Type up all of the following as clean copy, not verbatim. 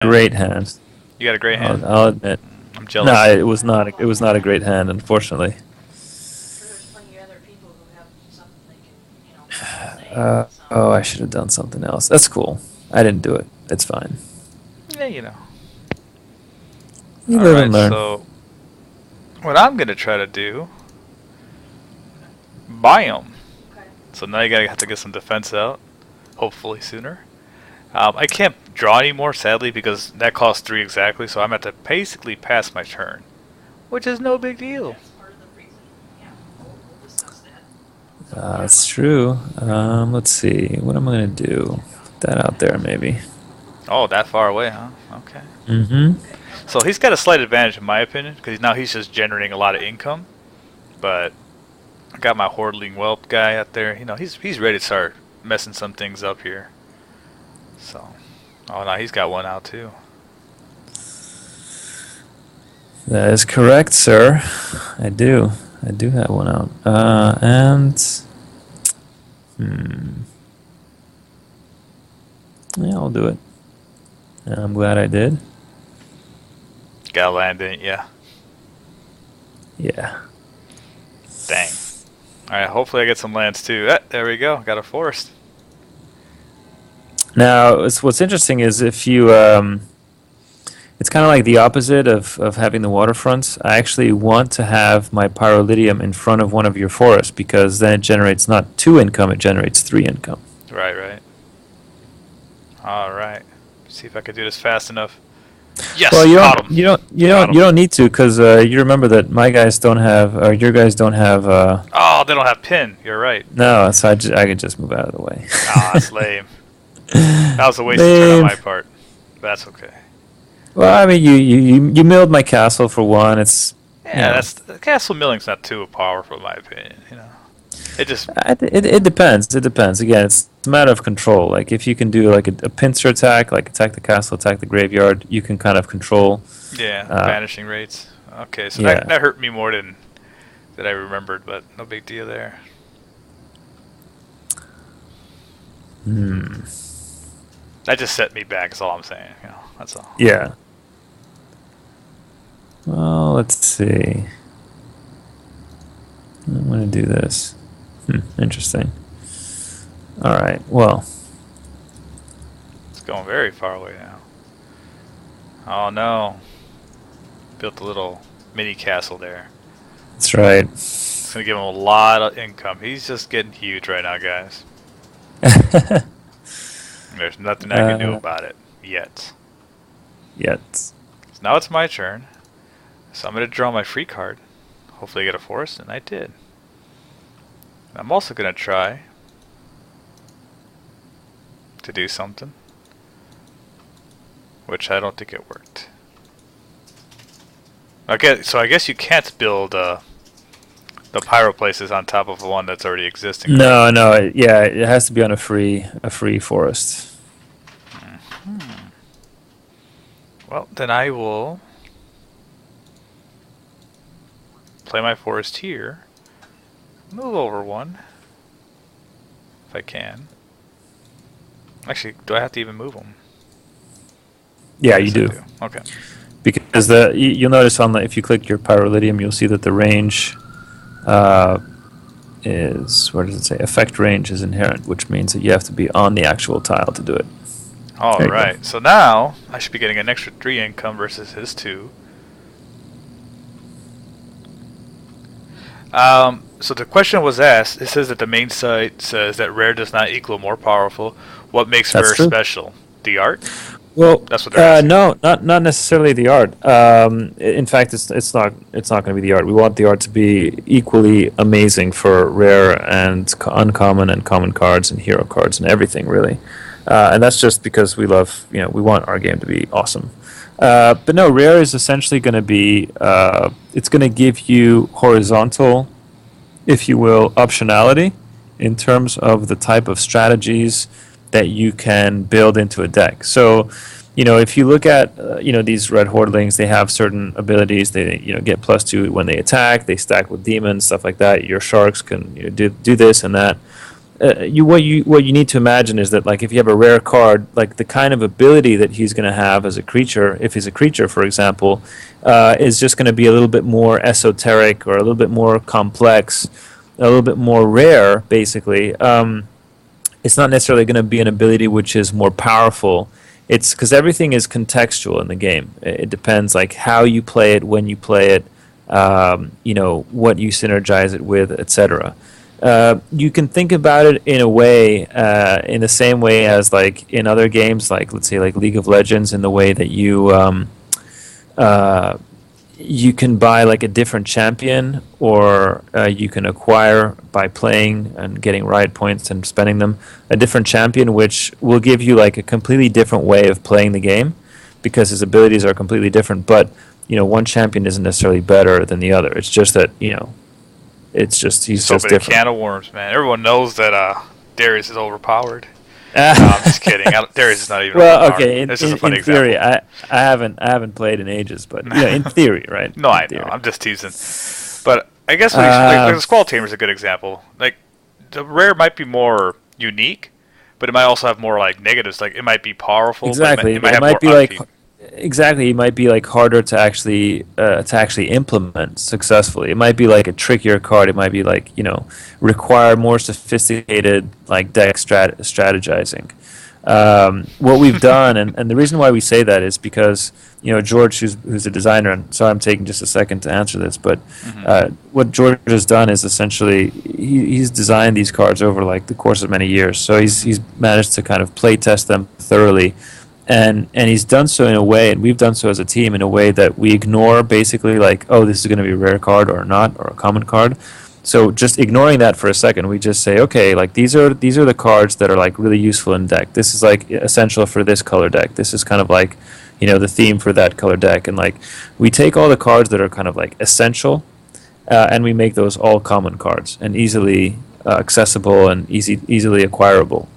great hand. You got a great hand? I'll admit. I'm No, jealous. it was not. It was not a great hand, unfortunately. Oh, I should have done something else. That's cool. I didn't do it. It's fine. Yeah, you know. You All live right, and learn. so what I'm gonna try to do, biome. So now you gotta have to get some defense out, hopefully sooner. I can't draw anymore, sadly, because that costs 3 exactly. So I'm at to basically pass my turn, which is no big deal. That's true. Let's see. What am I gonna do? Put that out there, maybe. Oh, that far away, huh? Okay. Mm-hmm. So he's got a slight advantage in my opinion, because now he's just generating a lot of income. But I got my Hordling Whelp guy out there. You know, he's ready to start messing some things up here. So, oh no, he's got one out too. That is correct, sir. I do. I do have one out. Yeah, I'll do it. I'm glad I did. Got land in it, yeah. Yeah. Dang. Alright, hopefully I get some lands too. There we go. Got a forest. Now, what's interesting is if you, it's kind of like the opposite of having the waterfronts. I actually want to have my pyrolidium in front of one of your forests because then it generates not 2 income, it generates 3 income. Right, right. Alright. See if I can do this fast enough. Yes, Well, got him. you don't need to because you remember that my guys don't have, or your guys don't have. Oh, they don't have pin. You're right. No, so I could just move out of the way. Ah, that's lame. That was a wasted turn on my part. That's okay. Well, I mean, you milled my castle for one. It's Yeah, that's castle milling's not too powerful in my opinion. You know, it just it depends. It depends. Again, it's a matter of control. Like if you can do like a pincer attack, like attack the castle, attack the graveyard, you can kind of control. yeah, vanishing rates. Okay, so Yeah. that hurt me more than I remembered, but no big deal there. Hmm. That just set me back. Is all I'm saying. You know, that's all. Yeah. Well, let's see. I'm going to do this. Interesting. All right. Well, It's going very far away now. Oh no! Built a little mini castle there. that's right. It's gonna give him a lot of income. He's just getting huge right now, guys. There's nothing I can do about it yet. Yet. So now it's my turn. So I'm gonna draw my free card. Hopefully I get a forest, and I did. I'm also gonna try to do something, which I don't think it worked. Okay, so I guess you can't build the pyro places on top of one that's already existing. No, no. Yeah, it has to be on a free forest. Well, then I will play my forest here. Move over one, if I can. Actually, do I have to even move them? Yeah, Yes, you I do. Okay. Because you'll notice if you click your pyrolidium, you'll see that the range is, what does it say? Effect range is inherent, which means that you have to be on the actual tile to do it. All There you go. right. So now I should be getting an extra 3 income versus his 2. So the question was asked. It says that the main site says that rare does not equal more powerful. What makes That's rare true. special? The art? Well, That's what they're asking. no, not necessarily the art. In fact, it's not going to be the art. We want the art to be equally amazing for rare and uncommon and common cards and hero cards and everything really. And that's just because we love, we want our game to be awesome. But no, rare is essentially going to be, it's going to give you horizontal, if you will, optionality in terms of the type of strategies that you can build into a deck. So, if you look at, these red hordlings, they have certain abilities. They, get +2 when they attack. They stack with demons, stuff like that. Your sharks can do this and that. what you need to imagine is that like if you have a rare card, like the kind of ability that he's going to have as a creature, if he's a creature, for example, is just going to be a little bit more esoteric or a little bit more complex, a little bit more rare, basically. It's not necessarily going to be an ability which is more powerful. It's because everything is contextual in the game. It depends like how you play it, when you play it, what you synergize it with, etc. You can think about it in a way, in the same way as like in other games, like let's say like League of Legends, in the way that you can buy like a different champion, or you can acquire by playing and getting riot points and spending them a different champion, which will give you like a completely different way of playing the game because his abilities are completely different. But one champion isn't necessarily better than the other. It's just that it's just he's so just many different. can of worms, man. Everyone knows that Darius is overpowered. No, I'm just kidding. Darius is not even Well, overpowered. okay. This is a In funny theory, example. I haven't played in ages, but in theory, right? No, In I know. theory. I'm just teasing. But I guess like the Squall Tamer is a good example. Like the rare might be more unique, but it might also have more like negatives. Like it might be powerful, Exactly. but it might have might more be like upkeep. exactly. It might be like harder to actually implement successfully. It might be like a trickier card. It might be like require more sophisticated like deck strategizing. What we've done, and the reason why we say that is because George, who's a designer, and sorry I'm taking just a second to answer this, but what George has done is essentially he's designed these cards over like the course of many years. So he's managed to kind of play test them thoroughly, and he's done so in a way, and we've done so as a team in a way that we ignore basically like, oh, this is going to be a rare card or not, or a common card. So just ignoring that for a second, we just say, okay, like these are the cards that are like really useful in deck. This is like essential for this color deck. This is kind of like, the theme for that color deck. And like we take all the cards that are kind of like essential, and we make those all common cards and easily accessible and easily acquirable.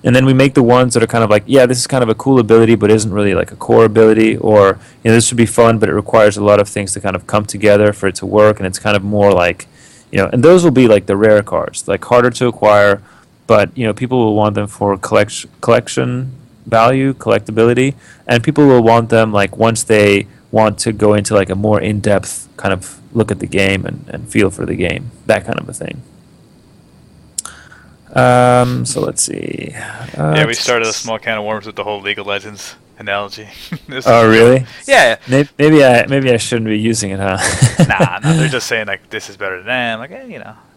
And then we make the ones that are kind of like, yeah, this is kind of a cool ability, but isn't really like a core ability, or this would be fun, but it requires a lot of things to kind of come together for it to work, and it's kind of more like. And those will be like the rare cards, like harder to acquire, but people will want them for collection value, collectability, and people will want them like once they want to go into like a more in-depth kind of look at the game and feel for the game, that kind of a thing. So let's see. Yeah, we started a small can of worms with the whole League of Legends analogy. Oh, really? Yeah. Maybe I shouldn't be using it, huh? Nah, they're just saying like this is better than them. Like,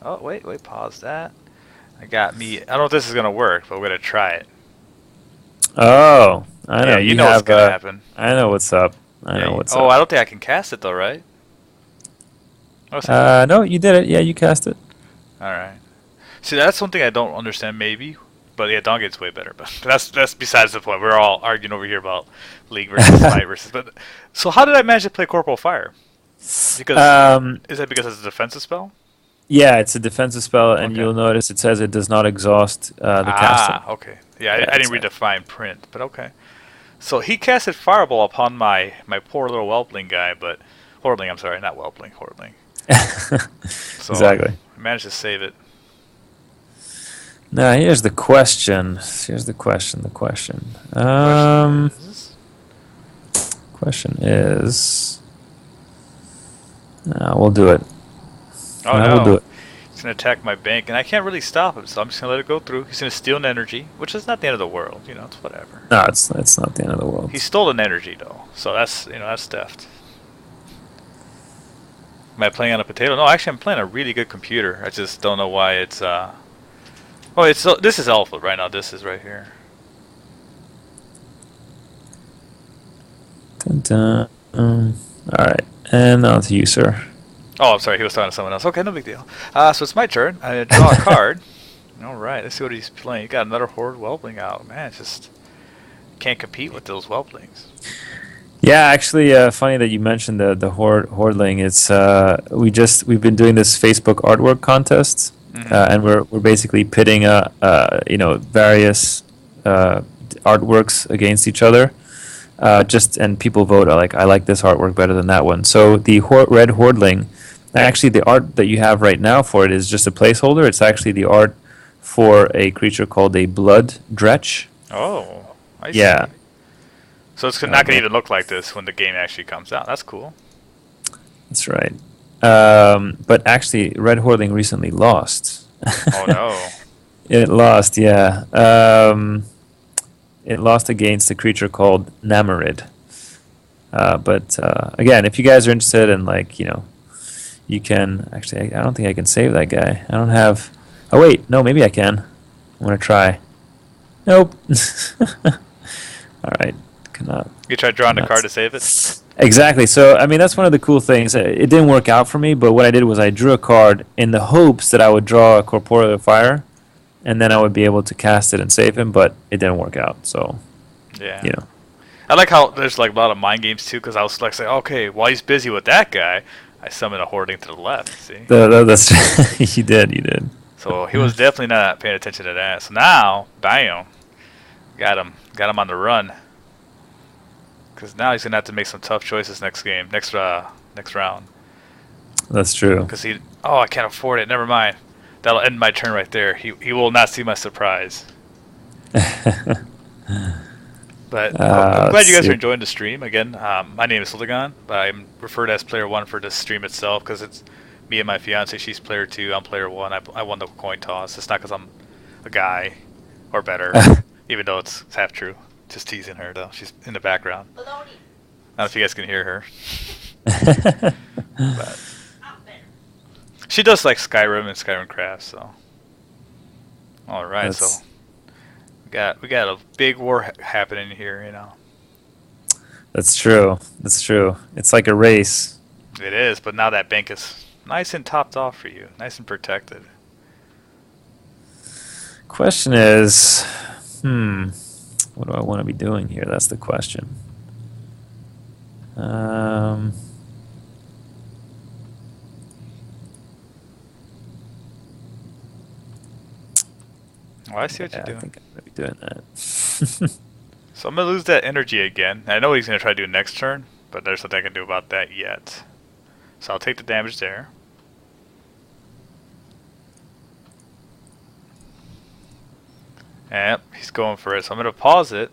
Oh, wait, pause that. I don't know if this is gonna work, but we're gonna try it. Oh, I know. Yeah, you know what's gonna happen. I know what's up. I know what's up. Oh, I don't think I can cast it though, right? No, you did it. Yeah, you cast it. All right. See, that's something I don't understand, maybe. But yeah, Dongate's way better. But that's besides the point. We're all arguing over here about League versus Smite versus. But so how did I manage to play Corporal Fire? Because is that because it's a defensive spell? Yeah, it's a defensive spell, and Okay. you'll notice it says it does not exhaust the caster. Okay. Yeah, I didn't read the fine print, but okay. So he casted Fireball upon my poor little Whelpling guy, but Hordling. I'm sorry, not Whelpling, Hordling. So Exactly. I managed to save it. Now here's the question. The question is. We'll do it. Oh no. We'll do it. He's going to attack my bank, and I can't really stop him, so I'm just going to let it go through. He's going to steal an energy, which is not the end of the world. It's whatever. No, it's not the end of the world. He stole an energy, though, so that's theft. Am I playing on a potato? No, actually, I'm playing a really good computer. I just don't know why it's, Oh, this is alpha right now. This is right here. Dun, dun. All right, and on to you, sir. Oh, I'm sorry. He was talking to someone else. Okay, no big deal. So it's my turn. I draw a card. All right, let's see what he's playing. He got another Horde Whelpling out. Man, it's just can't compete with those Whelplings. Yeah, actually, funny that you mentioned the Hordling. It's we've been doing this Facebook artwork contest, and we're basically pitting various artworks against each other. And people vote like I like this artwork better than that one. So the red Hordling, actually the art that you have right now for it is just a placeholder. It's actually the art for a creature called a Blood Dretch. Oh, I Yeah, see. So it's not going to even look like this when the game actually comes out. That's cool. that's right. But actually, Red Horling recently lost. Oh no. It lost, yeah. It lost against a creature called Namorid. But again, if you guys are interested in, like, you can actually. I don't think I can save that guy. I don't have. Oh wait, no, maybe I can. I'm gonna try. Nope. All right, cannot. You tried drawing a cannot. card to save it? Exactly. So I mean, that's one of the cool things. It didn't work out for me, but what I did was I drew a card in the hopes that I would draw a Corporeal Fire, and then I would be able to cast it and save him. But it didn't work out. So Yeah. you know. I like how there's like a lot of mind games too, because I was like saying, okay, while he's busy with that guy, I summon a hoarding to the left. See, That's you did. so he was definitely not paying attention to that. So now, bam, got him on the run. Because now he's gonna have to make some tough choices next game, next round. That's true. Because oh, I can't afford it. Never mind. That'll end my turn right there. He will not see my surprise. But I'm glad you guys are enjoying the stream. Again, my name is Ligon, but I'm referred as Player 1 for this stream itself because it's me and my fiance. She's Player 2, I'm Player 1. I won the coin toss. It's not because I'm a guy or better, even though it's half true. Just teasing her, though. She's in the background. I don't know if you guys can hear her. But she does like Skyrim and Skyrim Crafts, so. Alright, so we got a big war happening here, That's true. That's true. It's like a race. It is, but now that bank is nice and topped off for you, nice and protected. Question is, what do I want to be doing here? That's the question. Oh, I see what you're doing. I think I'm going to be doing that. So I'm going to lose that energy again. I know what he's going to try to do next turn, but there's nothing I can do about that yet. So I'll take the damage there. Yep, he's going for it. So I'm going to pause it.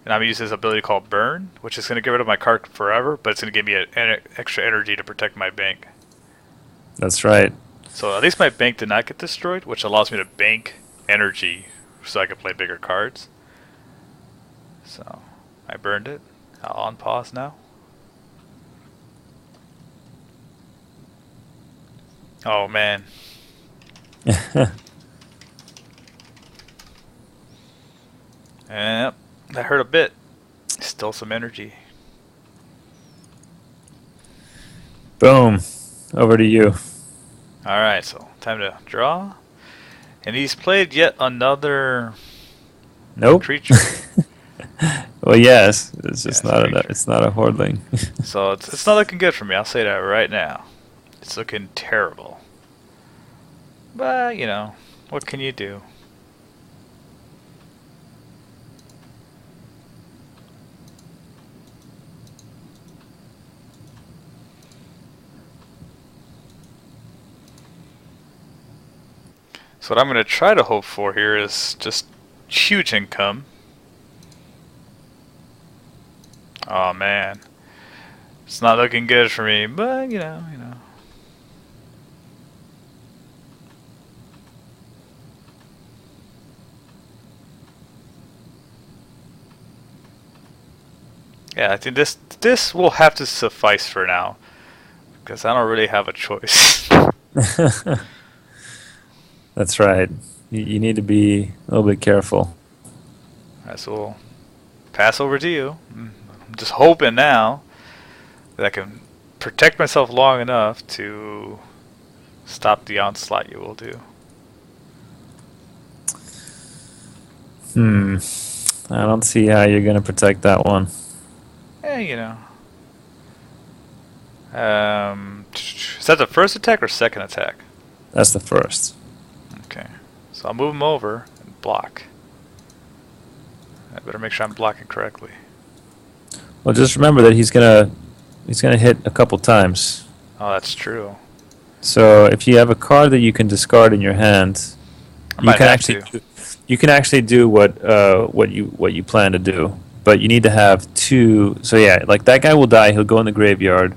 And I'm going to use his ability called Burn, which is going to get rid of my card forever, but it's going to give me an extra energy to protect my bank. That's right. So at least my bank did not get destroyed, which allows me to bank energy so I can play bigger cards. So I burned it. I'll unpause now. Oh man. Yep, that hurt a bit. Still some energy. Boom. Over to you. Alright, so time to draw. And he's played yet another creature. Well, yes. It's just it's not a Hordling. So it's not looking good for me. I'll say that right now. It's looking terrible. But, what can you do? So what I'm going to try to hope for here is just huge income. Oh man, it's not looking good for me, but Yeah, I think this will have to suffice for now, because I don't really have a choice. That's right. You need to be a little bit careful. Alright, so we'll pass over to you. I'm just hoping now that I can protect myself long enough to stop the onslaught you will do. I don't see how you're going to protect that one. Is that the first attack or second attack? That's the first. Okay. So I'll move him over and block. I better make sure I'm blocking correctly. Well, just remember that he's gonna hit a couple times. Oh, that's true. So if you have a card that you can discard in your hand, I You might can have actually to. you can actually do what you plan to do, but you need to have two. So yeah, like that guy will die. He'll go in the graveyard.